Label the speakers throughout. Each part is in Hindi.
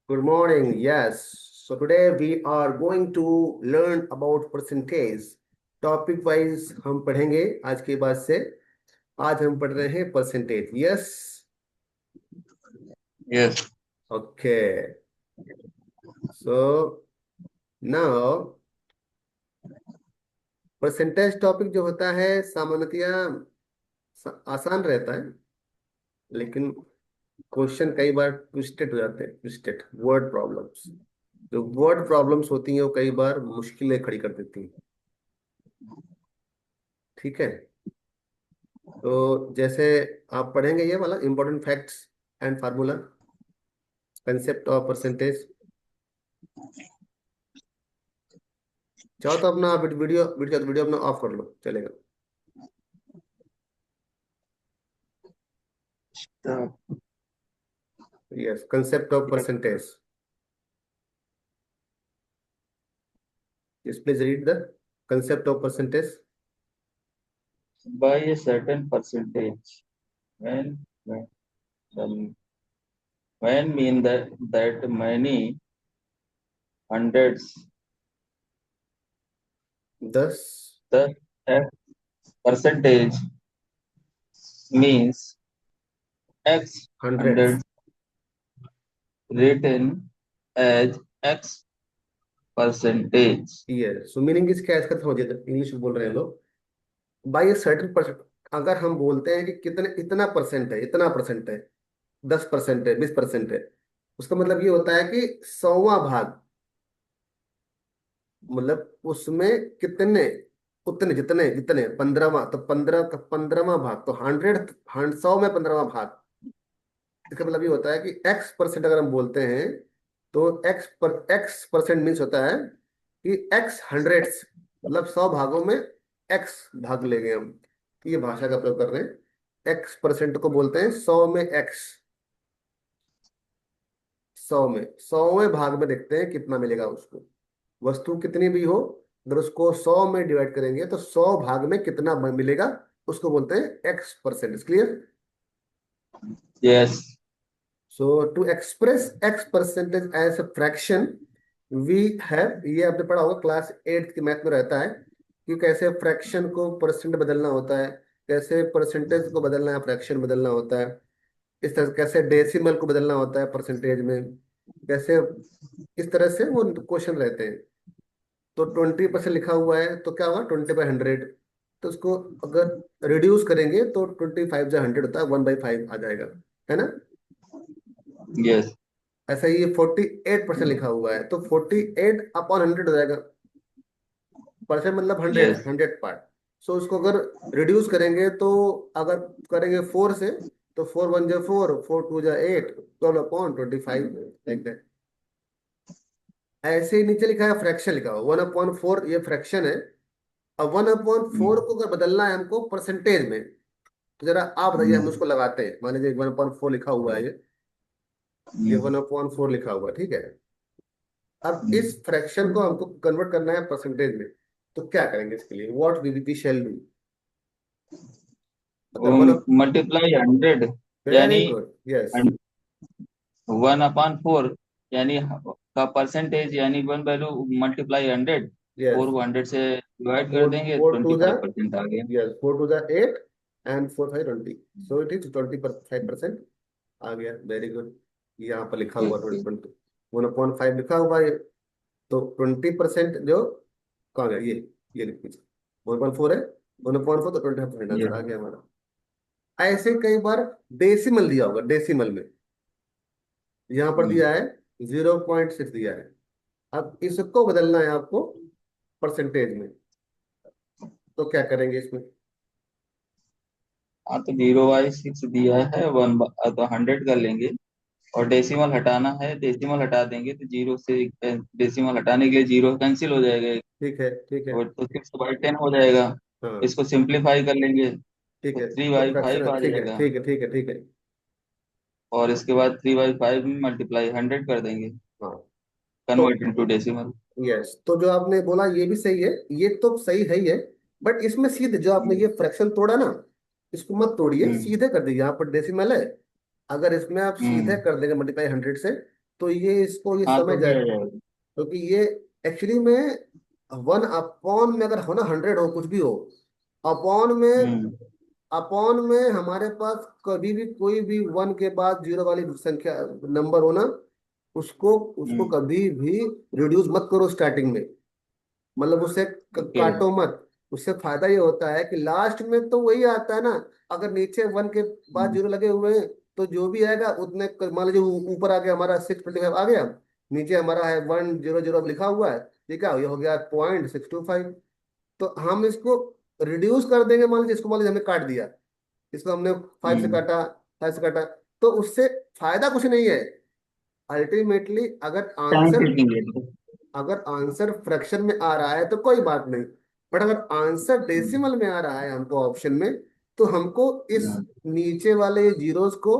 Speaker 1: Good morning. Yes. So today we are going to learn about percentage. Topic wise हम पढ़ेंगे आज के बाद से। आज हम पढ़ रहे हैं percentage. Yes.
Speaker 2: Yes.
Speaker 1: Okay. So now percentage topic जो होता है सामान्यतया आसान रहता है, लेकिन क्वेश्चन कई बार ट्विस्टेड हो जाते हैं। ट्विस्टेड वर्ड प्रॉब्लम्स, जो वर्ड प्रॉब्लम्स होती हैं वो कई बार मुश्किलें खड़ी कर देती हैं। ठीक है। तो जैसे आप पढ़ेंगे ये वाला important facts and formula, concept of percentage. चाहो तो अपना वीडियो वीडियो वीडियो अपना ऑफ कर लो, चलेगा। Yes, concept of percentage. Yes, please read the concept of percentage.
Speaker 2: By a certain percentage. When um, when mean that many hundreds
Speaker 1: 10
Speaker 2: the X percentage means X
Speaker 1: 100।
Speaker 2: hundred written as X percentage.
Speaker 1: ये सो मीनिंग इसका है, इसका समझिए। इंग्लिश में बोल रहे हैं लोग। बाई ए सर्टेन परसेंट, अगर हम बोलते हैं कि कितने इतना परसेंट है, इतना परसेंट है, 10% है, 20% है, उसका मतलब ये होता है कि 100वां भाग, मतलब उसमें कितने, उतने जितने जितने 15वां, तो 15 का 15वां भाग, तो 100 में 15वां भाग। इसका मतलब ये होता है कि x% अगर हम बोलते हैं तो x% मीन्स होता है कि x हंड्रेड्स, मतलब 100 भागों में x भाग लेंगे हम। तो ये भाषा का प्रयोग कर रहे हैं। x% को बोलते हैं 100 में x। 100 में 100वें भाग में देखते हैं कितना मिलेगा उसको। वस्तु कितनी भी हो, अगर उसको 100 में डिवाइड करेंगे तो 100 भाग में कितना मिलेगा, उसको बोलते हैं x%। Clear.
Speaker 2: Yes.
Speaker 1: So to express x percentage as a fraction, we have, ये आपने पढ़ा होगा क्लास 8 की मैथ में रहता है कि कैसे फ्रैक्शन को परसेंट बदलना होता है, कैसे परसेंटेज को बदलना है, फ्रैक्शन बदलना होता है। इस तरह कैसे डेसिमल को बदलना होता है परसेंटेज में, कैसे इस तरह से वो क्वेश्चन रहते हैं। तो 20% लिखा हुआ है तो क्या होगा, 20/100। तो उसको अगर रिड्यूस करेंगे तो 25/100 होता है, 1/5 आ जाएगा, है ना।
Speaker 2: Yes.
Speaker 1: ऐसा ही ये 48% लिखा हुआ है तो 48/100 हो जाएगा। परसेंट मतलब हंड्रेड,
Speaker 2: Yes.
Speaker 1: 100 पार्ट। सो उसको अगर रिड्यूस करेंगे तो अगर करेंगे 4 से, तो 4 1 जा 4, 4 2 जा 8, 12/25, लाइक दैट। ऐसे ही नीचे लिखा है फ्रैक्शन लिखा हुआ 1/4, ये फ्रैक्शन है। अब 1/4 को अगर बदलना है हमको परसेंटेज में, तो जरा आप बताइए, हम उसको लगाते हैं। मान लीजिए 1/4 लिखा हुआ है, ये 1/4 लिखा हुआ है, ठीक है। अब इस फ्रैक्शन को हमको कन्वर्ट करना है परसेंटेज में, तो क्या करेंगे इसके लिए, व्हाट वी शैल डू। अगर वन,
Speaker 2: मल्टीप्लाई 100
Speaker 1: वेरी
Speaker 2: यानी
Speaker 1: गुड, यस।
Speaker 2: 1/4 यानी का परसेंटेज यानी 1/2 मल्टीप्लाई 100
Speaker 1: यस।
Speaker 2: 4 को 100 से डिवाइड कर
Speaker 1: फोर
Speaker 2: देंगे
Speaker 1: फोर टू जा
Speaker 2: 25% आ गया।
Speaker 1: यस, 4 2 जा 8 एंड 4 5 20, सो इट इज 25% आ गया। Very good. यहाँ पर लिखा हुआ 20, 1/5 लिखा हुआ है। तो 20% जो कहाँ गया, ये लिख दीजिए। 1/4 है, 1/4 तो 25% आंसर आ
Speaker 2: ये
Speaker 1: गया हमारा। ऐसे कई बार डेसिमल दिया होगा, डेसिमल में यहाँ पर दिया है 0.6 दिया है। अब इसको बदलना है आपको परसेंटेज में, तो क्या करेंगे इसमें।
Speaker 2: हाँ तो 0/6 दिया है तो 100 कर लेंगे और डेसिमल हटाना है, डेसिमल हटा देंगे तो जीरो से डेसिमल हटाने के लिए जीरो कैंसिल हो जाएगा
Speaker 1: ठीक है, ठीक है।
Speaker 2: और तो 6/10 हो जाएगा।
Speaker 1: हाँ,
Speaker 2: इसको सिंप्लीफाई कर लेंगे
Speaker 1: ठीक
Speaker 2: तो
Speaker 1: है,
Speaker 2: थ्री
Speaker 1: तो
Speaker 2: बाई
Speaker 1: फ्रैक्शन
Speaker 2: फाइव
Speaker 1: है,
Speaker 2: आ
Speaker 1: ठीक है,
Speaker 2: जाएगा
Speaker 1: ठीक है, ठीक है, ठीक है।
Speaker 2: और इसके बाद 3/5 में मल्टीप्लाई 100 कर देंगे,
Speaker 1: हाँ, तो
Speaker 2: कन्वर्ट इनटू डेसिमल।
Speaker 1: यस, तो जो आपने बोला ये भी सही है, ये तो सही है ही है। बट इसमें सीधे जो आपने ये फ्रैक्शन तोड़ा ना, इसको मत तोड़िए,
Speaker 2: हम्म
Speaker 1: सीधे कर दीजिए। यहाँ पर डेसिमल है, अगर इसमें आप सीधे
Speaker 2: हम्म
Speaker 1: कर देंगे मल्टीप्लाई 100 से, तो ये इसको ये
Speaker 2: हाँ तो
Speaker 1: समझ
Speaker 2: भी
Speaker 1: जाए,
Speaker 2: आ जाएगा।
Speaker 1: क्योंकि ये एक्चुअली में 1 अपॉन में अगर हो ना, 100 हो कुछ भी हो, अपॉन में,
Speaker 2: हम्म।
Speaker 1: अपॉन में हमारे पास कभी भी कोई भी 1 के बाद जीरो वाली संख्या नंबर हो ना, उसको उसको
Speaker 2: हम्म।
Speaker 1: कभी भी रिड्यूस मत करो स्टार्टिंग में, मतलब उसे
Speaker 2: ओके।
Speaker 1: काटो मत। उससे फायदा ये होता है कि लास्ट में तो वही आता है ना, अगर नीचे 1 के बाद
Speaker 2: हम्म।
Speaker 1: जीरो लगे हुए हैं तो जो भी आएगा उतने मान लीजिए ऊपर आ गया हमारा 625 आ गया, नीचे हमारा है 100 लिखा हुआ है, ठीक है, ये हो गया 0.625। तो हम इसको रिड्यूस कर देंगे, मान लीजिए इसको मान लीजिए हमने काट दिया, इसको हमने 5 से
Speaker 2: हम्म।
Speaker 1: काटा, 5 से काटा, तो उससे फायदा कुछ नहीं है। अल्टीमेटली अगर
Speaker 2: टाइम
Speaker 1: आंसर,
Speaker 2: टेकिंग है तो।
Speaker 1: अगर आंसर फ्रैक्शन में आ रहा है तो कोई बात नहीं, बट अगर आंसर डेसिमल में आ रहा है हमको ऑप्शन में, तो हमको इस
Speaker 2: हम्म।
Speaker 1: नीचे वाले जीरोस को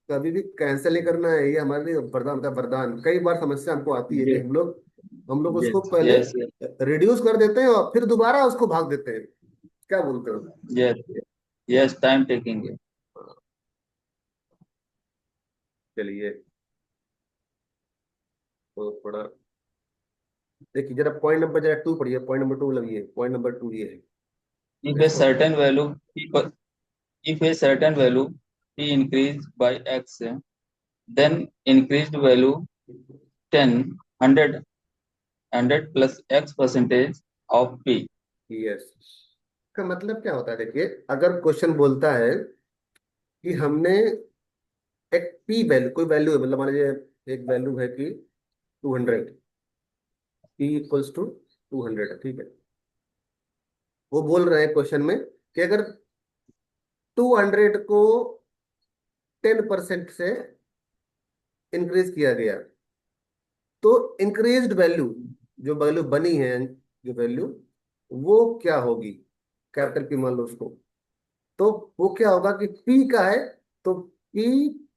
Speaker 1: कभी भी कैंसिल नहीं करना है। ये हमारे लिए वरदान का वरदान। कई बार समस्या हमको आती है कि
Speaker 2: यस।
Speaker 1: हम लोग उसको
Speaker 2: यस।
Speaker 1: पहले
Speaker 2: यस।
Speaker 1: रिड्यूस कर देते हैं और फिर दोबारा उसको भाग देते हैं। क्या बोलते हो?
Speaker 2: यस। यस, टाइम टेकिंग है।
Speaker 1: हाँ, चलिए, तो थोड़ा देखिए जरा पॉइंट नंबर जरा 2 पढ़िए, पॉइंट नंबर 2 लगिए, पॉइंट नंबर 2 ये है
Speaker 2: if a
Speaker 1: इसको।
Speaker 2: certain value if a certain value p increased by x, then increased value 10 100 100 plus x percentage of p।
Speaker 1: Yes, का मतलब क्या होता है, देखिए अगर क्वेश्चन बोलता है कि हमने एक पी वैल्यू, कोई वैल्यू है, मतलब मान लीजिए एक वैल्यू है कि 200, पी इक्वल्स टू 200 है, ठीक है। वो बोल रहे हैं क्वेश्चन में कि अगर 200 को 10% से इंक्रीज किया गया, तो इंक्रीज्ड वैल्यू, जो वैल्यू बनी है, जो वैल्यू, वो क्या होगी, कैपिटल पी मान लो उसको। तो वो क्या होगा कि पी का है, तो पी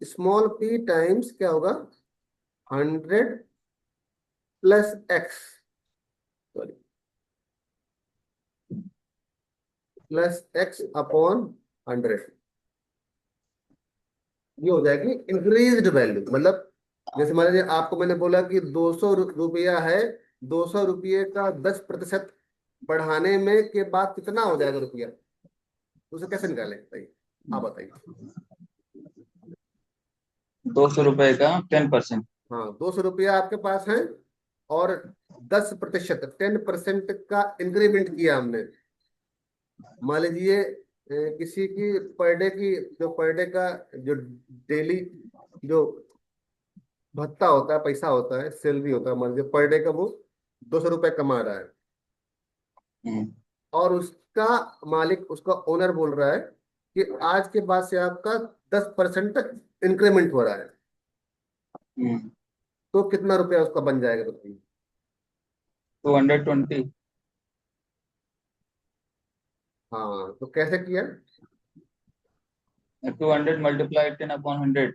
Speaker 1: स्मॉल पी टाइम्स क्या होगा, 100 plus x, sorry, plus x upon 100, ये हो जाएगी इंक्रीज्ड वैल्यू। मतलब जैसे मान लीजिए आपको मैंने बोला कि 200 रुपया है, 200 रुपये का 10% बढ़ाने में के बाद कितना हो जाएगा रुपया, उसे कैसे निकालें बताइए, आप बताइए।
Speaker 2: 200 रुपए का 10%।
Speaker 1: हाँ, 200 रुपया आपके पास है, और 10%, 10% का इंक्रीमेंट किया हमने। मान लीजिए किसी की पर डे की, जो पर डे का जो डेली जो भत्ता होता है, पैसा होता है, सैलरी होता है, मान लीजिए पर डे का वो 200 रुपये कमा रहा है,
Speaker 2: हम्म।
Speaker 1: और उसका मालिक, उसका ओनर बोल रहा है कि आज के बाद से आपका 10% तक इंक्रीमेंट हो रहा है,
Speaker 2: हम्म।
Speaker 1: तो कितना रुपया उसका बन जाएगा बताइए।
Speaker 2: 220।
Speaker 1: हाँ, तो कैसे किया?
Speaker 2: 200 मल्टीप्लाई 10/100।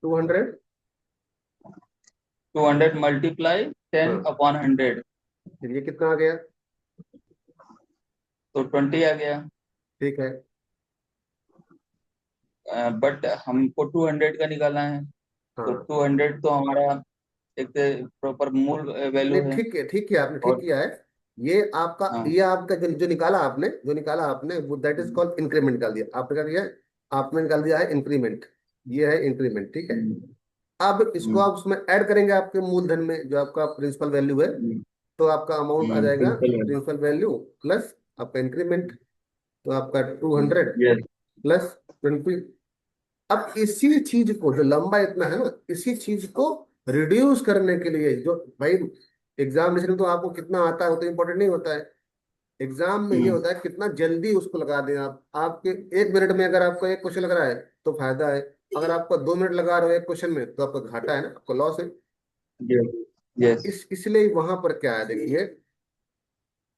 Speaker 1: 200,
Speaker 2: 200 मल्टीप्लाई टेन
Speaker 1: हाँ,
Speaker 2: अपॉन हंड्रेड
Speaker 1: फिर ये कितना आ गया?
Speaker 2: तो 20 आ गया।
Speaker 1: ठीक है।
Speaker 2: बट हमको 200 का निकालना है। तो
Speaker 1: हाँ,
Speaker 2: 200 तो हमारा एक प्रॉपर मूल
Speaker 1: नहीं
Speaker 2: वैल्यू है।
Speaker 1: ठीक है, ठीक है, आपने ठीक
Speaker 2: और
Speaker 1: किया है।
Speaker 2: हाँ।
Speaker 1: ये आपका जो निकाला आपने, जो निकाला आपने, वो दैट इज कॉल्ड इंक्रीमेंट निकाल दिया आपने, क्या किया, आपने निकाल दिया है इंक्रीमेंट। ये है इंक्रीमेंट, ठीक है।
Speaker 2: हम्म।
Speaker 1: अब इसको आप उसमें ऐड करेंगे आपके मूलधन में, जो आपका प्रिंसिपल वैल्यू है, तो आपका अमाउंट आ जाएगा
Speaker 2: सिंपल है।
Speaker 1: प्रिंसिपल वैल्यू प्लस आपका इंक्रीमेंट, तो आपका 200
Speaker 2: यस।
Speaker 1: प्लस 20। अब इसी चीज को, जो लंबा इतना है ना, इसी चीज को रिड्यूस करने के लिए, जो भाई एग्जामिनेशन में तो आपको कितना आता है वो तो इम्पोर्टेंट नहीं होता है, एग्जाम में ये
Speaker 2: हम्म।
Speaker 1: होता है कितना जल्दी उसको लगा दें आप। आपके 1 मिनट में अगर आपको एक क्वेश्चन लग रहा है तो फायदा है, अगर आपको 2 मिनट लगा रहे हो एक क्वेश्चन में तो आपका घाटा है ना, आपको लॉस है।
Speaker 2: यस। यस।
Speaker 1: इसलिए वहां पर क्या है देखिए,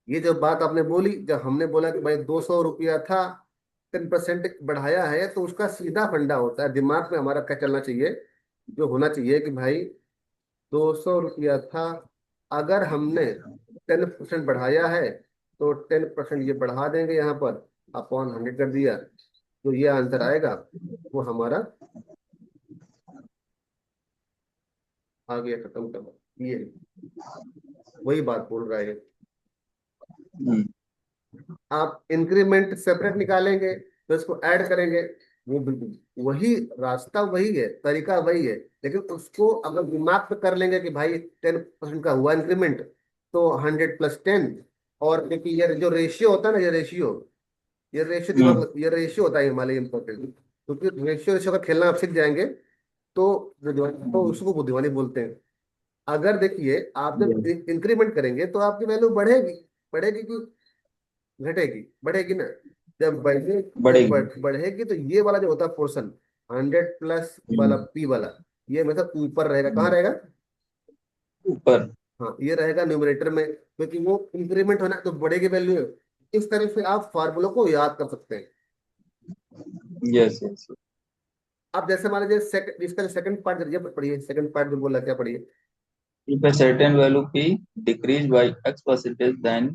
Speaker 1: ये जो बात आपने बोली, जब हमने बोला कि भाई 200 रुपया था, 10% बढ़ाया है, तो उसका सीधा फंडा होता है, दिमाग में हमारा क्या चलना चाहिए, जो होना चाहिए कि भाई 200 रुपया था, अगर हमने 10% बढ़ाया है, तो 10% ये बढ़ा देंगे यहाँ पर, अपॉन 100 कर दिया, तो ये आंसर आएगा वो हमारा आ गया, खत्म कर, ये वही बात बोल रहा है।
Speaker 2: हम्म,
Speaker 1: आप इंक्रीमेंट सेपरेट निकालेंगे तो इसको ऐड करेंगे, वो बिल्कुल वही रास्ता, वही है, तरीका वही है, लेकिन उसको अगर दिमाग पे कर लेंगे कि भाई 10% का हुआ इंक्रीमेंट, तो 100 + 10। और देखिए ये जो रेशियो होता है ना, ये रेशियो
Speaker 2: हम्म,
Speaker 1: दिमाग, ये रेशियो होता है हमारे इंपॉर्टेंट, क्योंकि रेशियो रेशियो का खेलना आप सीख जाएंगे तो तो उसको बुद्धिमानी बोलते हैं। अगर देखिए आप जब
Speaker 2: yes,
Speaker 1: इंक्रीमेंट करेंगे तो आपकी वैल्यू बढ़ेगी, बढ़ेगी कि घटेगी, बढ़ेगी ना। जब बढ़े, जब
Speaker 2: बढ़ेगी।
Speaker 1: बढ़ेगी तो ये वाला जो होता है पोर्शन, 100+ वाला
Speaker 2: हम्म,
Speaker 1: पी वाला, ये मतलब ऊपर रहेगा, कहाँ
Speaker 2: हम्म,
Speaker 1: रहेगा?
Speaker 2: ऊपर।
Speaker 1: हाँ, ये रहेगा न्यूमरेटर में, क्योंकि वो इंक्रीमेंट होना है तो बढ़ेगी वैल्यू। इस तरह से आप फार्मूलों को याद कर सकते हैं।
Speaker 2: Yes yes.
Speaker 1: अब जैसे मान लीजिए इसका सेकंड पार्ट करिए, पढ़िए सेकंड पार्ट जो बोला क्या, पढ़िए।
Speaker 2: If a certain value p decreased by x percentage, then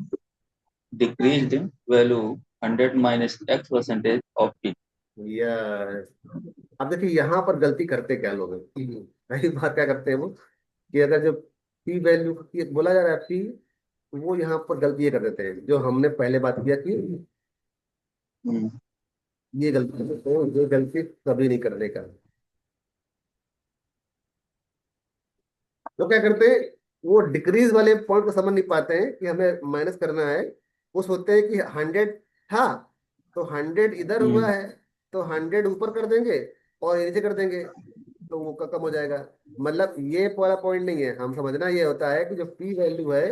Speaker 2: decreased value 100 minus x percentage of p.
Speaker 1: Yes. अब देखिए यहाँ पर गलती करते क्या लोग हैं, कई बार क्या करते हैं वो, कि अगर जो पी वैल्यू बोला जा रहा है पी, वो यहाँ पर गलती ये कर देते हैं जो हमने पहले बात किया कि
Speaker 2: हम्म,
Speaker 1: ये गलती करते हैं, ये गलती कभी नहीं करने का। तो क्या करते हैं, वो डिक्रीज वाले पॉइंट को समझ नहीं पाते हैं कि हमें माइनस करना है। वो सोचते हैं कि 100 था, तो 100 इधर हुआ
Speaker 2: हम्म,
Speaker 1: है, तो 100 ऊपर कर देंगे और नीचे कर देंगे, तो वो कम हो जाएगा। मतलब ये वाला पॉइंट नहीं है, हम समझना ये होता है कि जो पी वैल्यू है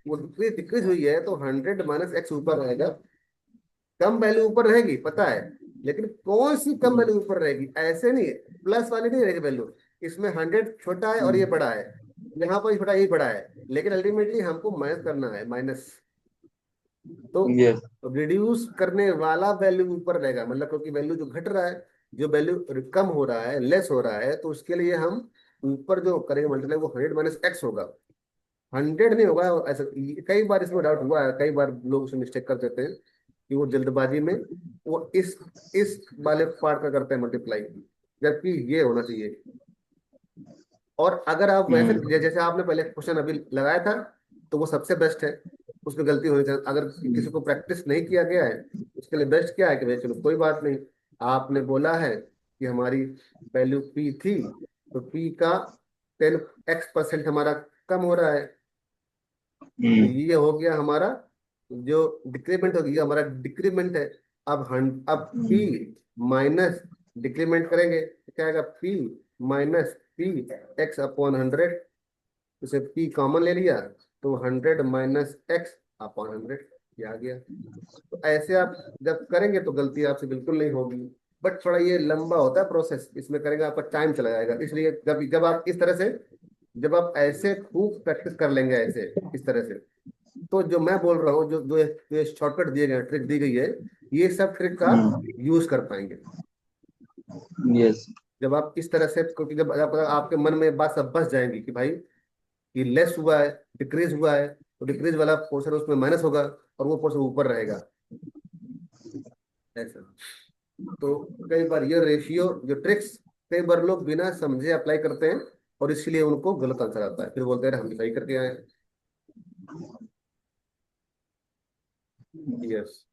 Speaker 1: वो डिक्रीज डिक्रीज हुई है, तो 100 - x ऊपर रहेगा। कम वैल्यू ऊपर रहेगी पता है, लेकिन कौन सी कम वैल्यू ऊपर रहेगी, ऐसे नहीं, प्लस वाली नहीं रहेगी वैल्यू। इसमें 100 छोटा है और ये बड़ा है, यहाँ पर ये छोटा ये बड़ा है, लेकिन अल्टीमेटली हमको माइनस करना है, माइनस। तो
Speaker 2: यस।
Speaker 1: रिड्यूस करने वाला वैल्यू ऊपर रहेगा, मतलब क्योंकि वैल्यू जो घट रहा है, जो वैल्यू कम हो रहा है, लेस हो रहा है, तो उसके लिए हम ऊपर जो करेंगे मल्टीप्लाई, वो 100 - x होगा, 100 नहीं होगा ऐसा। कई बार इसमें डाउट हुआ है, कई बार लोग उसमें मिस्टेक कर देते हैं कि वो जल्दबाजी में वो इस वाले पार्ट का करते हैं मल्टीप्लाई, जबकि ये होना चाहिए। और अगर आप वैसे
Speaker 2: हम्म,
Speaker 1: जैसे आपने पहले क्वेश्चन अभी लगाया था, तो वो सबसे बेस्ट है, उसमें गलती होनी चाहिए। अगर किसी को प्रैक्टिस नहीं किया गया है, उसके लिए बेस्ट क्या है कि भाई चलो कोई बात नहीं, आपने बोला है कि हमारी वैल्यू पी थी, तो पी का 10x% हमारा कम हो रहा है, तो
Speaker 2: हम्म,
Speaker 1: ये हो गया हमारा जो डिक्रीमेंट हो गया, हमारा डिक्रीमेंट है। अब पी
Speaker 2: हम्म,
Speaker 1: माइनस डिक्रीमेंट करेंगे तो क्या आएगा, पी माइनस पी x/100। इसे पी कॉमन ले लिया, तो 100 - x/100 ये आ गया। तो ऐसे आप जब करेंगे तो गलती आपसे बिल्कुल नहीं होगी। बट थोड़ा ये लंबा होता है प्रोसेस, इसमें करेंगे आपका टाइम चला जाएगा, इसलिए जब जब आप इस तरह से, जब आप ऐसे खूब प्रैक्टिस कर लेंगे ऐसे, इस तरह से, तो जो मैं बोल रहा हूँ, जो शॉर्टकट दिए गए, ट्रिक दी गई है, ये सब ट्रिक का आप
Speaker 2: हम्म,
Speaker 1: यूज कर पाएंगे।
Speaker 2: यस।
Speaker 1: जब आप इस तरह से, क्योंकि जब आपके मन में बात सब बस जाएंगी कि भाई ये लेस हुआ है, डिक्रीज हुआ है, तो डिक्रीज वाला पोर्शन उसमें माइनस होगा और वो पोर्शन ऊपर रहेगा, ऐसा। तो कई बार ये रेशियो जो ट्रिक्स, कई बार लोग बिना समझे अप्लाई करते हैं, और इसलिए उनको गलत आंसर आता है, फिर बोलते हैं हम सही करके आए। यस।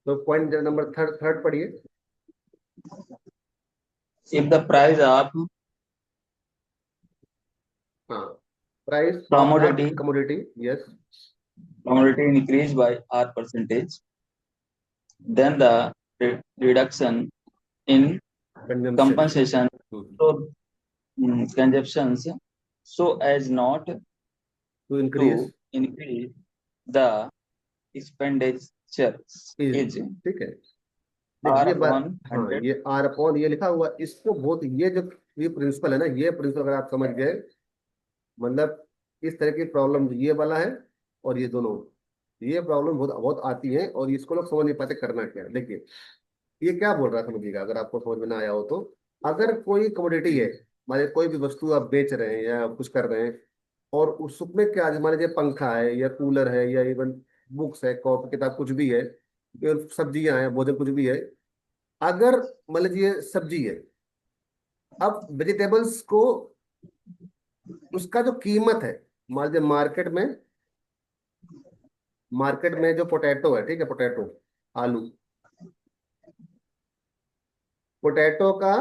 Speaker 1: तो पॉइंट नंबर थर्ड थर्ड पढ़िए।
Speaker 2: If the price of
Speaker 1: हाँ, price of that
Speaker 2: commodity
Speaker 1: commodity. Yes.
Speaker 2: commodity increased by r percentage, then the reduction in
Speaker 1: consumption.
Speaker 2: compensation so consumptions so as not
Speaker 1: to increase
Speaker 2: to increase the expenditure
Speaker 1: is,
Speaker 2: is
Speaker 1: ठीक है। देखिए
Speaker 2: r
Speaker 1: ये बात,
Speaker 2: upon
Speaker 1: हाँ
Speaker 2: 100.
Speaker 1: ये आर अपॉन ये लिखा हुआ, इसको बहुत, ये जो ये प्रिंसिपल है ना, ये प्रिंसिपल अगर आप समझ गए, मतलब इस तरह की प्रॉब्लम ये वाला है और ये दोनों, ये प्रॉब्लम बहुत बहुत आती है और इसको लोग समझ नहीं पाते करना क्या है। देखिए ये क्या बोल रहा है समझिएगा, अगर आपको समझ में ना आया हो तो, अगर कोई कमोडिटी है, मान कोई भी वस्तु आप बेच रहे हैं या कुछ कर रहे हैं, और उसमें क्या मान लीजिए पंखा है या कूलर है या इवन बुक्स है, कॉपी किताब कुछ भी है, या सब्जियां हैं, भोजन कुछ भी है, अगर मान लीजिए सब्जी है, अब वेजिटेबल्स को उसका जो कीमत है, मान लीजिए मार्केट में जो पोटैटो है, ठीक है, पोटैटो, आलू, पोटैटो का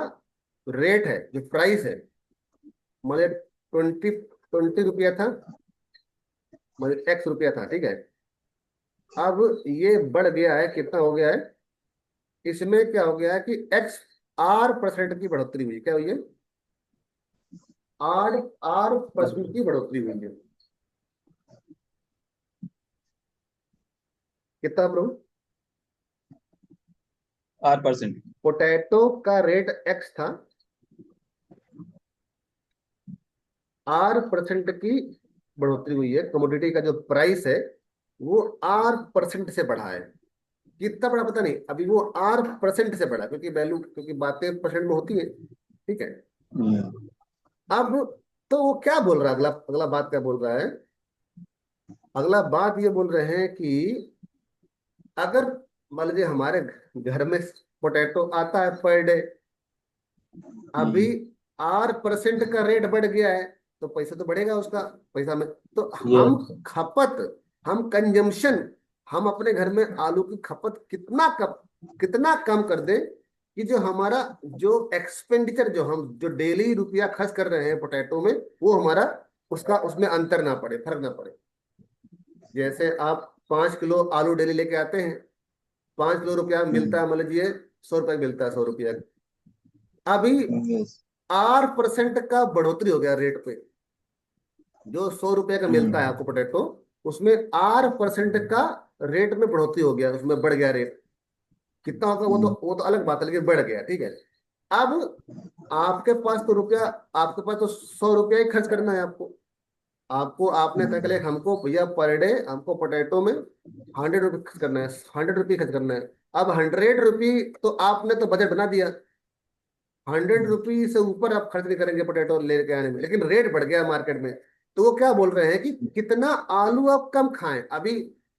Speaker 1: रेट है, जो प्राइस है, मान लीजिए 20 रुपया था, मान लीजिए X रुपया था, ठीक है। अब ये बढ़ गया है, कितना हो गया है, इसमें क्या हो गया है कि XR% की बढ़ोतरी हुई, क्या हुई है, R% की बढ़ोतरी हुई है। कितना ब्रो?
Speaker 2: R%।
Speaker 1: पोटैटो का रेट X था, R% की बढ़ोतरी हुई है, कमोडिटी का जो प्राइस है वो R% से बढ़ा है। कितना बढ़ा पता नहीं, अभी वो R% से बढ़ा, क्योंकि वैल्यू, क्योंकि बातें परसेंट में होती है, ठीक है। अब तो वो क्या बोल रहा है, अगला अगला बात क्या बोल रहा है, अगला बात ये बोल रहे हैं कि अगर मान लीजिए हमारे घर में पोटैटो आता है पर डे, अभी R% का रेट बढ़ गया है, तो पैसा तो बढ़ेगा उसका, पैसा में तो हम
Speaker 2: यस।
Speaker 1: खपत, हम कंजम्पशन, हम अपने घर में आलू की खपत कितना कम कर दें कि जो हमारा जो एक्सपेंडिचर, जो हम जो डेली रुपया खर्च कर रहे हैं पोटैटो में, वो हमारा उसका उसमें अंतर ना पड़े, फर्क ना पड़े। जैसे आप 5 किलो आलू डेली लेके आते हैं, 5 किलो रुपया मिलता है, मान लीजिए 100 रुपया मिलता है, 100 रुपया। अभी
Speaker 2: यस।
Speaker 1: R% का बढ़ोतरी हो गया रेट पे, जो 100 रुपये का मिलता है आपको पोटैटो, उसमें R% का रेट में बढ़ोतरी हो गया, उसमें बढ़ गया रेट। कितना होगा वो तो अलग बात है, लेकिन बढ़ गया, ठीक है। अब आपके पास तो रुपया, आपके पास तो 100 रुपया ही खर्च करना है आपको, आपको आपने तय कर लिया कि हमको भैया पर डे हमको पोटैटो में 100 रुपये खर्च करना है, 100 रुपये खर्च करना है। अब 100 रुपये तो आपने तो बजट बना दिया, 100 रुपये से ऊपर आप खर्च नहीं करेंगे पोटैटो लेके आने में, लेकिन रेट बढ़ गया मार्केट में। तो वो क्या बोल रहे हैं कि कितना आलू आप कम खाएं। अभी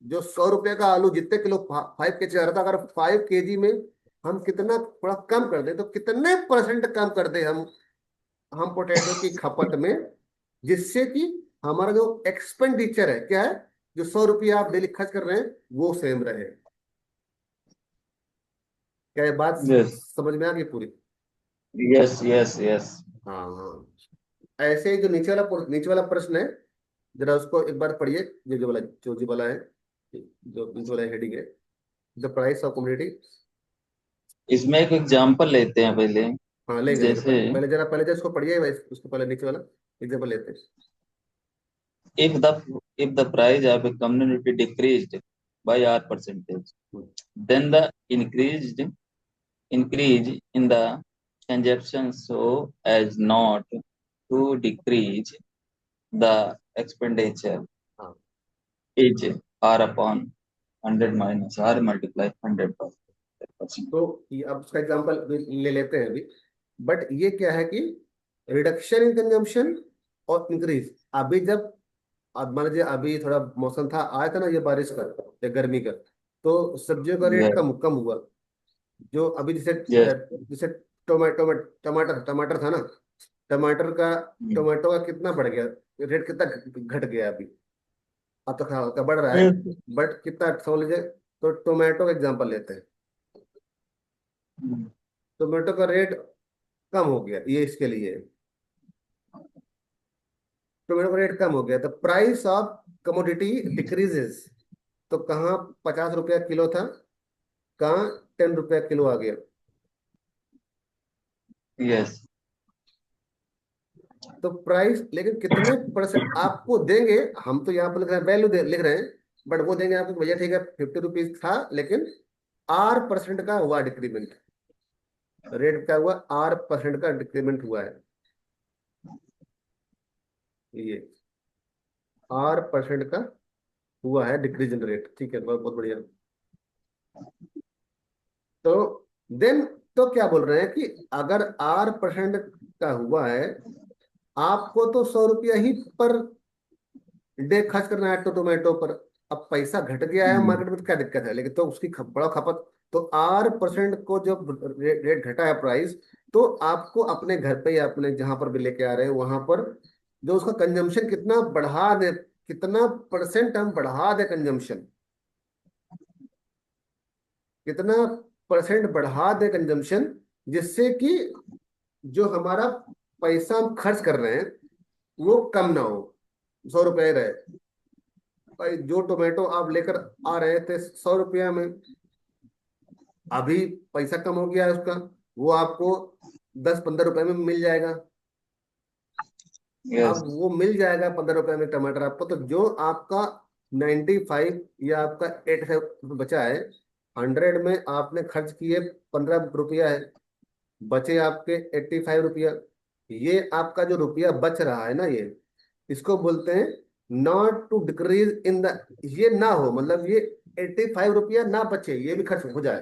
Speaker 1: जो 100 रुपये का आलू जितने किलो 5 केजी आ रहा था, अगर 5 केजी में हम कितना थोड़ा कम कर दें, तो कितने परसेंट कम कर दें हम पोटैटो की खपत में, जिससे कि हमारा जो एक्सपेंडिचर है, क्या है, जो 100 रुपया आप डेली खर्च कर रहे हैं, वो सेम रहे। क्या ये बात
Speaker 2: यस।
Speaker 1: समझ में आ गई पूरी?
Speaker 2: यस। यस। यस।
Speaker 1: हाँ हाँ। ऐसे ही जो नीचे वाला प्रश्न है, जरा उसको एक बार पढ़िए, जो वाला है, जो नीचे वाला हेडिंग है, द प्राइस ऑफ कम्युनिटी।
Speaker 2: इसमें एक एग्जांपल लेते हैं पहले।
Speaker 1: हाँ लेंगे
Speaker 2: जैसे
Speaker 1: पहले जरा उसको पढ़िए, उसको पहले नीचे वाला एग्जाम्पल लेते हैं।
Speaker 2: if the if the price of a community decreased by R percentage,
Speaker 1: hmm,
Speaker 2: then the increase in the consumption so as not to decrease the expenditure
Speaker 1: हाँ।
Speaker 2: is R upon 100 minus R multiply 100%.
Speaker 1: तो ये अब उसका एग्जाम्पल ले लेते हैं अभी। बट ये क्या है कि रिडक्शन इन कंजम्पशन और इंक्रीज, अभी जब, अब मान लीजिए अभी थोड़ा मौसम था, आया था ना ये बारिश का या गर्मी का, तो सब्जियों का रेट
Speaker 2: Yes.
Speaker 1: कम कम हुआ। जो अभी जैसे
Speaker 2: Yes.
Speaker 1: जैसे टोमेटो टमाटर टमाटर था ना, टमाटर का टोमेटो का कितना बढ़ गया, रेट कितना घट गया अभी, अब तो हल्का बढ़ रहा है,
Speaker 2: Yes.
Speaker 1: बट कितना समझ लीजिए। तो टोमेटो का एग्जांपल लेते हैं, टोमेटो का रेट कम हो गया, ये इसके लिए है। टोमेटो का रेट कम हो गया, तो प्राइस ऑफ कमोडिटी डिक्रीजेस। तो कहाँ 50 रुपया किलो था, कहाँ 10 रुपया किलो आ गया।
Speaker 2: Yes.
Speaker 1: तो प्राइस लेकिन कितने परसेंट आपको देंगे, हम तो यहाँ पर लिख रहे हैं वैल्यू लिख रहे हैं, बट वो देंगे आपको, भैया ठीक है 50 रुपीज था, लेकिन R% का हुआ डिक्रीमेंट, रेट क्या हुआ, R% का डिक्रीमेंट हुआ है, ये R% का हुआ है डिक्रीज इन रेट, ठीक है, बहुत बहुत बढ़िया। तो देन, तो क्या बोल रहे हैं कि अगर R% का हुआ है, आपको तो 100 रुपया ही पर डे खर्च करना है तो टोमेटो पर। अब पैसा घट गया है मार्केट में, तो क्या दिक्कत है, लेकिन तो उसकी बड़ा खपत, तो R% को जब रेट घटा है प्राइस, तो आपको अपने घर पे या अपने जहां पर भी लेके आ रहे हैं वहां पर जो उसका कंजम्पशन कितना बढ़ा दे, कितना परसेंट हम बढ़ा दे कंजम्पशन, कितना परसेंट बढ़ा दे कंजम्पशन, जिससे कि जो हमारा पैसा हम खर्च कर रहे हैं वो कम ना हो, 100 रुपये रहे। भाई जो टोमेटो आप लेकर आ रहे थे 100 रुपया में, अभी पैसा कम हो गया है उसका, वो आपको 10-15 रुपए में मिल जाएगा। अब
Speaker 2: yes,
Speaker 1: वो मिल जाएगा 15 रुपए में टमाटर आपको, तो जो आपका 95 या आपका 85 बचा है, 100 में आपने खर्च किए 15 रुपया है, बचे आपके 85 रुपया। ये आपका जो रुपया बच रहा है ना, ये इसको बोलते हैं not to decrease in the, ये ना हो, मतलब ये 85 रुपया ना बचे, ये भी खर्च हो जाए।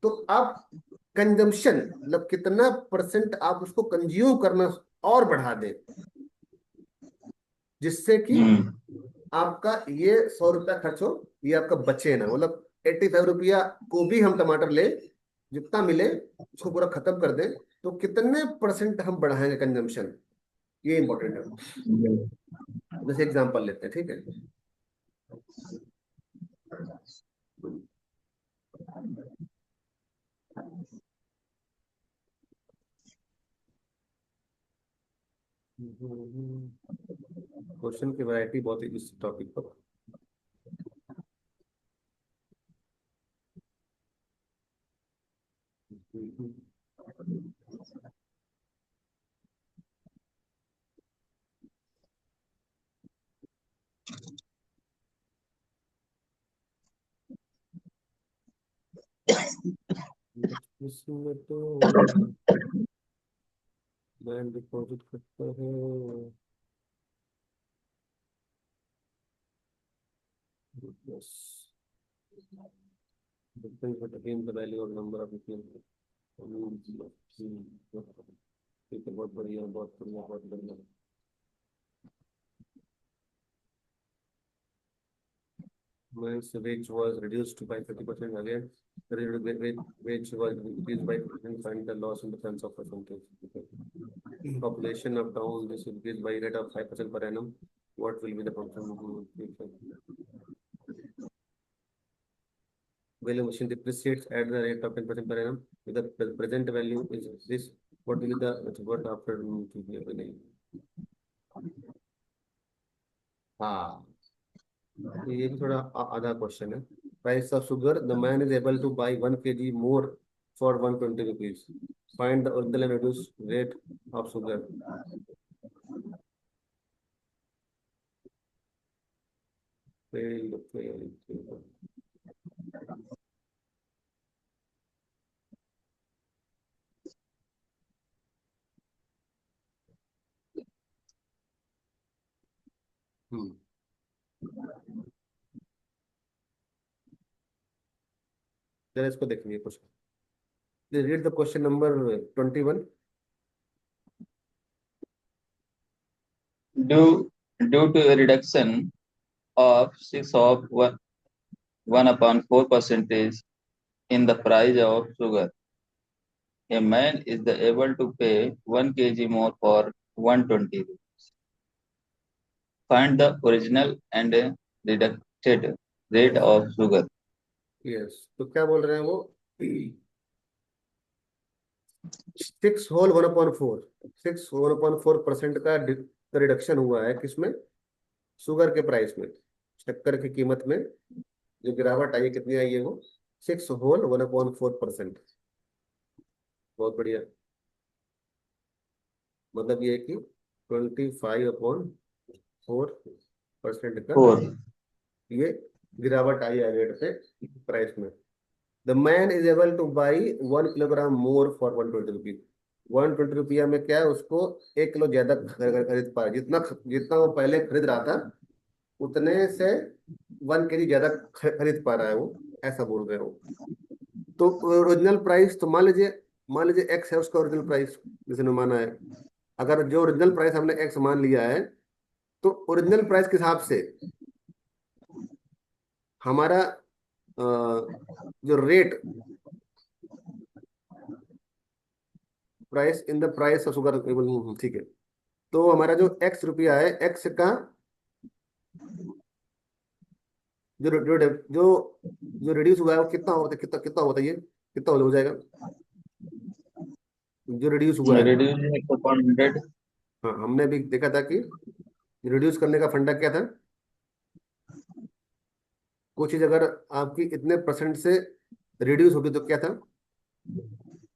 Speaker 1: तो आप कंजम्पशन, मतलब कितना परसेंट आप उसको कंज्यूम करना और बढ़ा दें, जिससे कि
Speaker 2: हम्म,
Speaker 1: आपका ये 100 रुपया खर्च हो, ये आपका बचे ना, मतलब 85 रुपया को भी हम टमाटर ले, जितना मिले उसको पूरा खत्म कर दें, तो कितने परसेंट हम बढ़ाएंगे कंजम्पशन, ये इंपॉर्टेंट है। जैसे एग्जांपल लेते हैं, ठीक है। क्वेश्चन की वैरायटी बहुत है इस टॉपिक पर। इसमें तो बैंक डिपॉजिट करता है, बस but again the value और number of ठीक है, बहुत बढ़िया, बहुत बढ़िया, बहुत बढ़िया। Means the wage was reduced by 30% again. The wage was increased by 30%, find the loss in the terms of percentage. Okay. Population of town is increased by rate of 5% per annum. What will be the function? Value machine depreciates at the rate of 10% per annum. If the present value is this, what will be the what after? हाँ, तो ये भी थोड़ा आधा क्वेश्चन है। Price of sugar, the man is able to buy 1 kg more for 120 rupees, find the original and reduce rate of sugar. Fail fail fail. Hmm, जरा इसको देखिए कुछ, read the question number 21।
Speaker 2: due to a reduction of 6 of 1 upon 4 percentage in the price of sugar, a man is able to pay 1 kg more for 120. Find the original and deducted rate of sugar.
Speaker 1: Yes, तो क्या बोल रहे हैं वो, 6 होल 1/4, 6 होल 1/4% का रिडक्शन हुआ है किसमें, शुगर के प्राइस में, शक्कर की कीमत में जो गिरावट आई है, कितनी आई है वो, 6 होल 1/4%। बहुत बढ़िया। मतलब ये है कि 25/4% का
Speaker 2: 4.
Speaker 1: ये गिरावट आई है रेट पे, प्राइस में। The man is able to buy 1 kilogram more for 120 rupees. 120 रुपया में क्या है, उसको 1 किलो ज्यादा खरीद पा रहा है, जितना जितना वो पहले खरीद रहा था उतने से 1 kg ज्यादा खरीद पा रहा है वो, ऐसा बोल रहे हो। तो ओरिजिनल प्राइस तो मान लीजिए एक्स है उसका ओरिजिनल प्राइस, जिसने माना है। अगर जो ओरिजिनल प्राइस हमने एक्स मान लिया है, तो ओरिजिनल प्राइस के हिसाब से हमारा जो rate, price in the price of sugar, ठीक है, तो हमारा जो एक्स रुपया है, एक्स का जो जो जो जो रिड्यूस हुआ है वो कितना होता है, कितना कितना होता है, ये कितना हो जाएगा जो रिड्यूस हुआ है।
Speaker 2: Reduce x upon 100।
Speaker 1: हाँ, हमने भी देखा था कि रिड्यूस करने का फंडा क्या था। कोई चीज अगर आपकी इतने परसेंट से रिड्यूस होगी तो क्या था,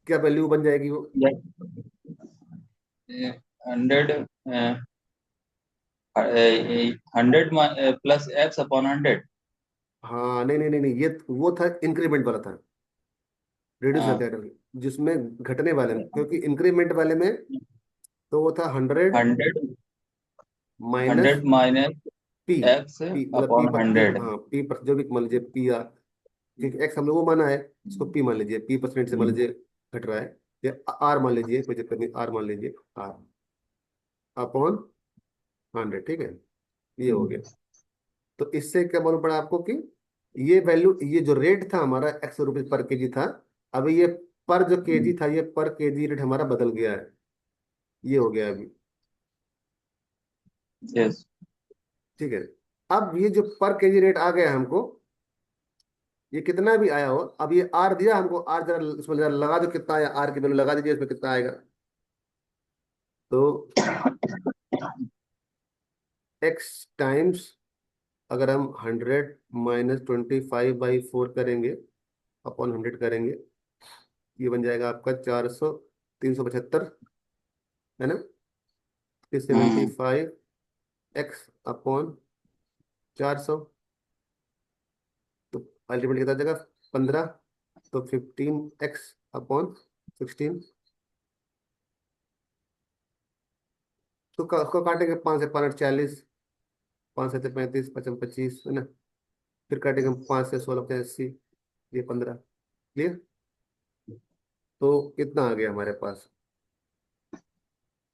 Speaker 1: क्या वैल्यू बन जाएगी वो।
Speaker 2: 100, 100 प्लस एक्स अपॉन 100।
Speaker 1: हाँ नहीं नहीं नहीं नहीं, ये वो था इंक्रीमेंट वाला था, रिड्यूस
Speaker 2: हाँ,
Speaker 1: करते जिसमें घटने वाले में, क्योंकि इंक्रीमेंट वाले में तो वो था 100
Speaker 2: 100,
Speaker 1: minus
Speaker 2: 100 minus
Speaker 1: P.
Speaker 2: X
Speaker 1: P मतलब
Speaker 2: अपॉन
Speaker 1: पी,
Speaker 2: 100।
Speaker 1: हाँ पी पर जो भी मान लीजिए पी आर, क्योंकि एक्स हम लोग को माना है, इसको पी मान लीजिए, पी परसेंट से मान लीजिए घट रहा है, या आर मान लीजिए, कोई दिक्कत नहीं, आर मान लीजिए, आर अपॉन 100, ठीक है, ये हो गया। तो इससे क्या मालूम पड़ा आपको कि ये वैल्यू, ये जो रेट था हमारा ₹100 पर केजी था, अभी ये पर जो केजी था, ये पर केजी रेट हमारा बदल गया है, ये हो गया अभी,
Speaker 2: यस।
Speaker 1: ठीक है। अब ये जो पर केजी रेट आ गया हमको, ये कितना भी आया हो, अब ये आर दिया हमको, आर जरा इसमें जरा लगा दो, कितना आया, आर की वैल्यू लगा दीजिए, इसमें कितना आएगा। तो एक्स टाइम्स, अगर हम 100 - 25/4 करेंगे, अपॉन 100 करेंगे, ये बन जाएगा आपका 400, 375, है ना, 375 एक्स अपॉन 400, तो अल्टीमेटली कितना आ जाएगा, 15, तो 15 एक्स अपॉन 16, तो उसको काटेंगे 5 से 5 40, 5 से 35, 55 25, है ना, फिर काटेंगे हम 5 से 16 85, ये 15, क्लियर। तो कितना आ गया हमारे पास,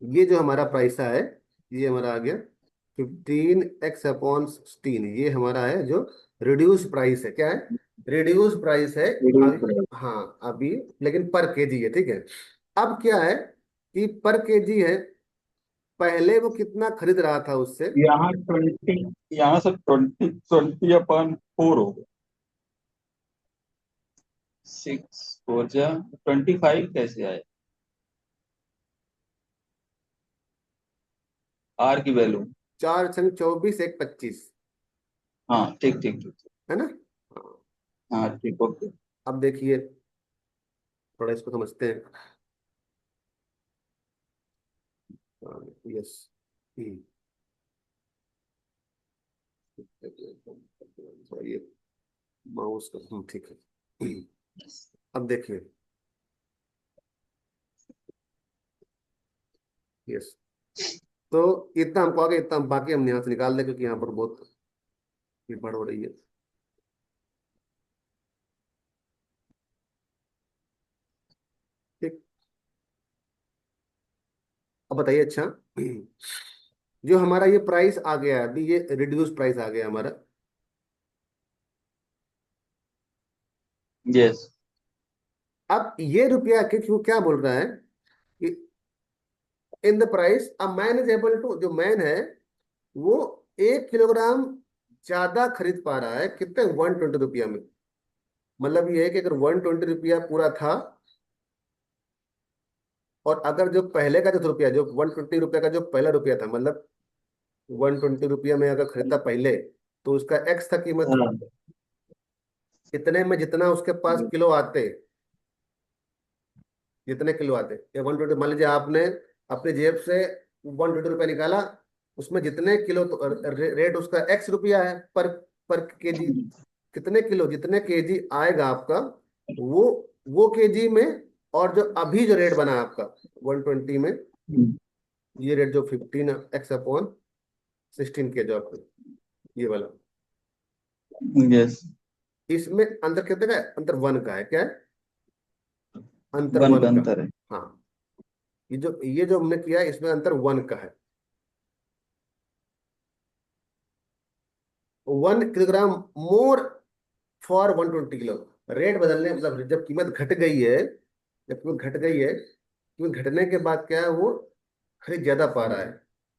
Speaker 1: ये जो हमारा प्राइस है, ये हमारा आ गया 15 एक्स अपॉन 16, ये हमारा है जो रिड्यूस प्राइस है, क्या है, रिड्यूस प्राइस है। अभी हाँ अभी, लेकिन पर केजी है, ठीक है। अब क्या है कि पर केजी है, पहले वो कितना खरीद रहा था उससे।
Speaker 2: यहाँ 20, यहाँ से 20 अपॉन 4 हो गया। 6 4 जा 25 कैसे आए, आर की वैल्यू।
Speaker 1: 4 × 24 = 25,
Speaker 2: हाँ, ठीक ठीक ठीक।
Speaker 1: है ना। हाँ,
Speaker 2: हाँ ठीक, ओके।
Speaker 1: अब देखिए, थोड़ा इसको समझते हैं। यस, ये माउस का, ठीक है। अब देखिए, यस, तो इतना हमको आगे, इतना बाकी हम यहाँ से निकाल दें, क्योंकि यहाँ पर बहुत गड़बड़ हो रही है। ठीक, अब बताइए, अच्छा, जो हमारा ये प्राइस आ गया है अभी, ये रिड्यूस प्राइस आ गया हमारा।
Speaker 2: यस।
Speaker 1: अब ये रुपया के क्यों क्या बोल रहा है कि in the price a man is able to, जो मैन है वो 1 किलोग्राम ज्यादा खरीद पा रहा है, कितने, ₹120 में। मतलब ये है कि अगर ₹120 पूरा था, और अगर जो पहले का जो रुपया, जो ₹120 का जो पहला रुपया था, मतलब ₹120 में अगर खरीदा पहले, तो उसका एक्स था कीमत,
Speaker 2: हाँ।
Speaker 1: इतने में जितना उसके पास किलो आते, जितने किलो आते, या 120, मान लीजिए आपने अपनी जेब से ₹120 निकाला, उसमें जितने किलो, तो रेट उसका ₹X है पर केजी, कितने किलो, जितने केजी आएगा आपका, वो वो केजी में, और जो अभी जो रेट बना है आपका 120 में, ये रेट जो 15 एक्स अपॉन 16 के जो आपको, ये वाला,
Speaker 2: यस।
Speaker 1: इसमें अंतर कितने का है, अंतर वन का है, क्या है, अंतर
Speaker 2: वन
Speaker 1: वन
Speaker 2: का
Speaker 1: का।
Speaker 2: अंतर है।
Speaker 1: हाँ, ये जो हमने किया है, इसमें अंतर वन का है, 1 kilogram more for 120 kilo, rate बदलने मतलब जब कीमत घट गई है, जब कीमत घट गई है, कीमत घटने के बाद क्या है, वो खरीद ज्यादा पा रहा है,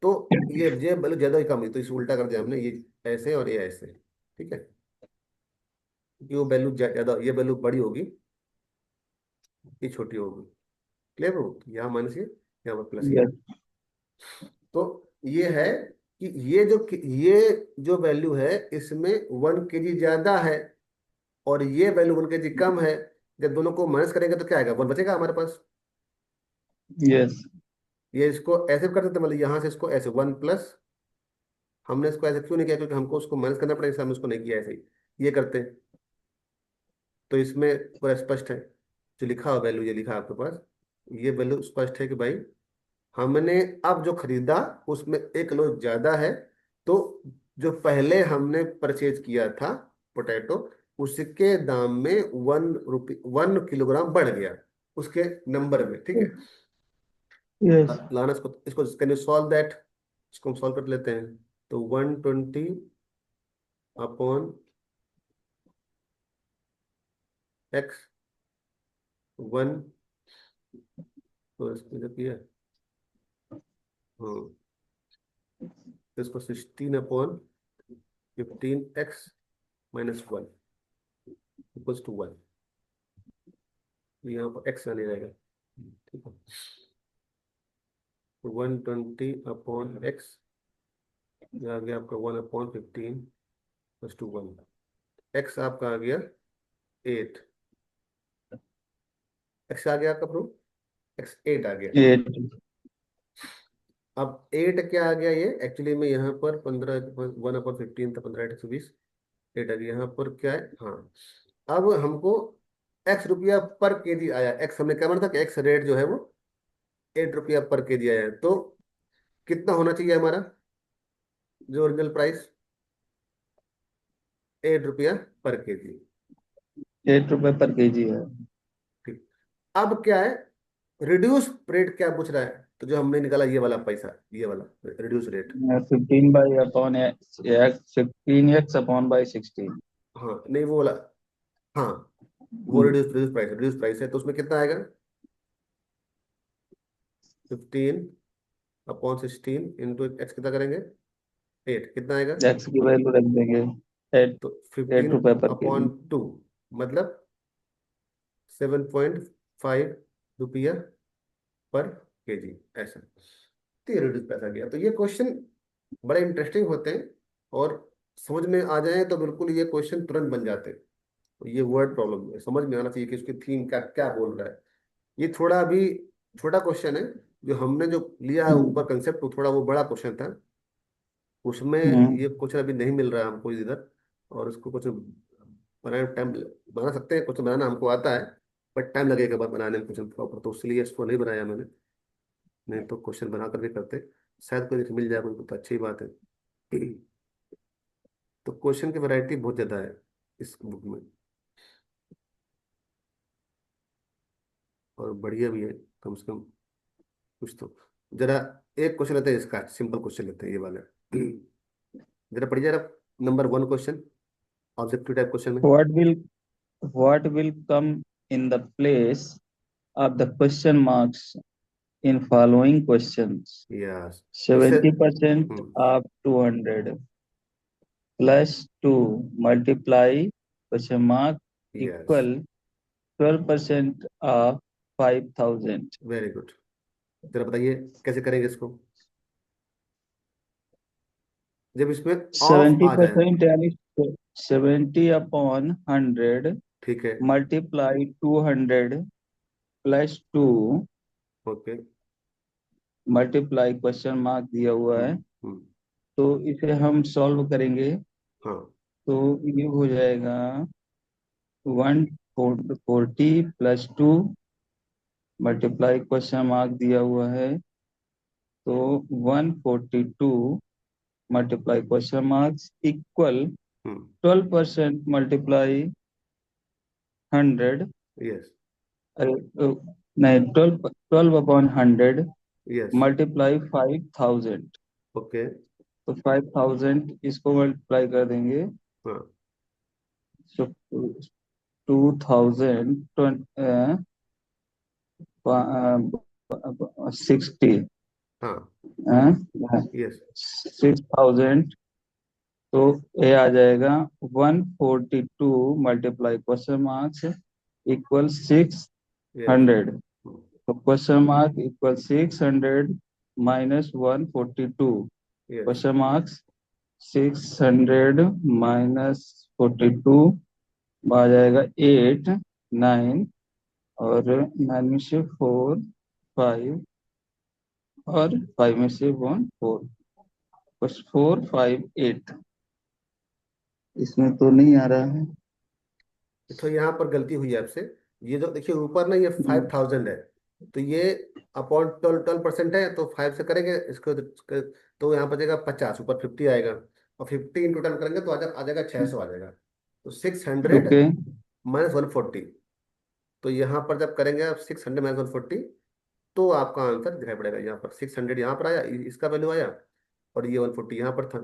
Speaker 1: तो ये वैल्यू ज्यादा ही कम है, तो इसे उल्टा कर दिया हमने, ये ऐसे और ये ऐसे, ठीक है, क्योंकि वो वैल्यू ज्यादा, ये वैल्यू बड़ी होगी, ये छोटी होगी। क्लियर हो, यहाँ माइनस ये, यहाँ पर प्लस ये।
Speaker 2: यस
Speaker 1: तो ये है कि ये जो वैल्यू है इसमें 1 kg ज्यादा है, और ये वैल्यू 1 kg कम है। जब दोनों को माइनस करेंगे तो क्या आएगा, 1 बचेगा हमारे पास।
Speaker 2: यस
Speaker 1: ये इसको ऐसे कर देते, मतलब यहाँ से इसको ऐसे 1 प्लस, हमने इसको ऐसे क्यों नहीं किया, क्योंकि हमको उसको माइनस करना पड़ेगा, इसलिए हमने उसको नहीं किया ऐसे ही, ये करते। तो इसमें पूरा स्पष्ट है, जो लिखा हुआ वैल्यू ये लिखा है आपके पास, ये वैल्यू स्पष्ट है कि भाई हमने अब जो खरीदा उसमें 1 किलो ज्यादा है, तो जो पहले हमने परचेज किया था पोटैटो, उसके दाम में 1 किलोग्राम बढ़ गया, उसके नंबर में, ठीक है।
Speaker 2: यस
Speaker 1: लाना इसको इसको कैन यू सॉल्व दैट, इसको हम सॉल्व कर लेते हैं। तो 120 अपॉन x 1, तो इसको जो किया, हाँ, तो इसको 16 अपॉन 15x-1 इक्वल्स टू 1, यहाँ पर x आने रहेगा, ठीक है। 120 अपॉन x, ये आ गया आपका 1/15 + 1, x आपका आ गया 8, x आ गया आपका प्रूफ, x 8 आ गया।
Speaker 2: 8
Speaker 1: अब 8 क्या आ गया, ये एक्चुअली में यहाँ पर 15, 1/15 था, 15 8 120, 8 आ गया यहाँ पर, क्या है, हाँ। अब हमको x रुपया पर केजी आया, x हमने क्या माना था कि x रेट जो है वो 8 रुपया पर केजी आया है, तो कितना होना चाहिए हमारा जो ओरिजिनल प्राइस, 8 रुपया पर केजी।
Speaker 2: 8 रुपए पर केजी है।
Speaker 1: ठीक, अब क्या है, रिड्यूस रेट क्या पूछ रहा है, तो जो हमने निकाला ये वाला पैसा, ये वाला रिड्यूस रेट।
Speaker 2: 15/16।
Speaker 1: हाँ नहीं वो वाला, हाँ वो रिड्यूस प्राइस है, तो उसमें कितना आएगा, 15/16 इंटू एक्स कितना करेंगे, 8 कितना आएगा,
Speaker 2: एक्स की वैल्यू रख देंगे एट
Speaker 1: तो
Speaker 2: एट
Speaker 1: 15
Speaker 2: रुपए पर
Speaker 1: अपॉन
Speaker 2: केजी।
Speaker 1: 2 मतलब 7.5 रुपया पर केजी, ऐसा। तो ये रिड्यूस पैसा गया, तो ये क्वेश्चन बड़े इंटरेस्टिंग होते हैं, और समझ में आ जाए तो बिल्कुल ये क्वेश्चन तुरंत बन जाते हैं। तो ये वर्ड प्रॉब्लम है, समझ में आना चाहिए कि इसकी थीम क्या क्या बोल रहा है। ये थोड़ा अभी छोटा क्वेश्चन है, जो हमने जो लिया है ऊपर कंसेप्ट, वो थोड़ा वो बड़ा क्वेश्चन था, उसमें
Speaker 2: हम्म,
Speaker 1: ये क्वेश्चन अभी नहीं मिल रहा है हमको इधर, और इसको कुछ बनाने टाइम, बना सकते हैं, क्वेश्चन बनाना हमको आता है, बट टाइम लगेगा बाद बनाने में क्वेश्चन प्रॉपर, तो इसलिए इसको नहीं बनाया मैंने, नहीं तो क्वेश्चन बना कर भी करते, शायद कोई मिल जाए उनको तो अच्छी बात है। तो क्वेश्चन की वैरायटी बहुत ज़्यादा है इस बुक में, और बढ़िया भी है, कम से कम कुछ तो। जरा एक क्वेश्चन लेते हैं, इसका सिंपल क्वेश्चन लेते हैं, ये वाला। जरा पढ़िए जरा, number 1 question, objective type question है।
Speaker 2: what will what will come in the place of the question marks in following questions?
Speaker 1: Yes, इससे
Speaker 2: 70% of 200 plus 2 multiply question mark
Speaker 1: yes,
Speaker 2: equal 12% of 5,000.
Speaker 1: Very good. जरा बताइए कैसे करेंगे इसको, जब इसमें ऑफ
Speaker 2: सेवेंटी
Speaker 1: आ जाए।
Speaker 2: परसेंट यानी 70/100
Speaker 1: ठीक है,
Speaker 2: multiply 200 plus 2
Speaker 1: okay,
Speaker 2: multiply question mark दिया हुआ है,
Speaker 1: हम्म,
Speaker 2: तो इसे हम सॉल्व करेंगे।
Speaker 1: हाँ,
Speaker 2: तो ये हो जाएगा 140 प्लस 2 मल्टीप्लाई क्वेश्चन मार्क दिया हुआ है, तो 142 मल्टीप्लाई क्वेश्चन मार्क्स इक्वल
Speaker 1: हम्म,
Speaker 2: 12% मल्टीप्लाई 100।
Speaker 1: यस,
Speaker 2: नहीं, 12/100
Speaker 1: यस,
Speaker 2: मल्टीप्लाई 5,000।
Speaker 1: ओके,
Speaker 2: तो 5,000 इसको मल्टीप्लाई कर देंगे,
Speaker 1: हाँ,
Speaker 2: तो 2060
Speaker 1: हाँ। यस।
Speaker 2: 6000, तो ये आ जाएगा 142 × क्वेश्चन मार्क्स इक्वल 600। तो question mark equal 600 minus 142,
Speaker 1: yes.
Speaker 2: Question marks 600 minus 42 आ जाएगा 8, 9, और 9 में से 4, 5, और 5 में से 1, 4, बस 4, 5, 8। इसमें तो नहीं आ रहा है।
Speaker 1: तो यहाँ पर गलती हुई है आपसे। ये जो देखिए ऊपर ना, ये 5000 है, तो ये अपॉन 12% है, तो 5 से करेंगे इसको तो यहाँ पर जाएगा 50, ऊपर 50 आएगा, और 50 इन टोटल करेंगे तो आ जाएगा 600 आ जाएगा। तो 600
Speaker 2: ओके।
Speaker 1: माइनस 140, तो यहाँ पर जब करेंगे आप 600 माइनस 140, तो आपका आंसर दिखाई पड़ेगा। यहाँ पर 600 यहाँ पर आया, इसका वैल्यू आया, और ये 140 यहाँ पर था।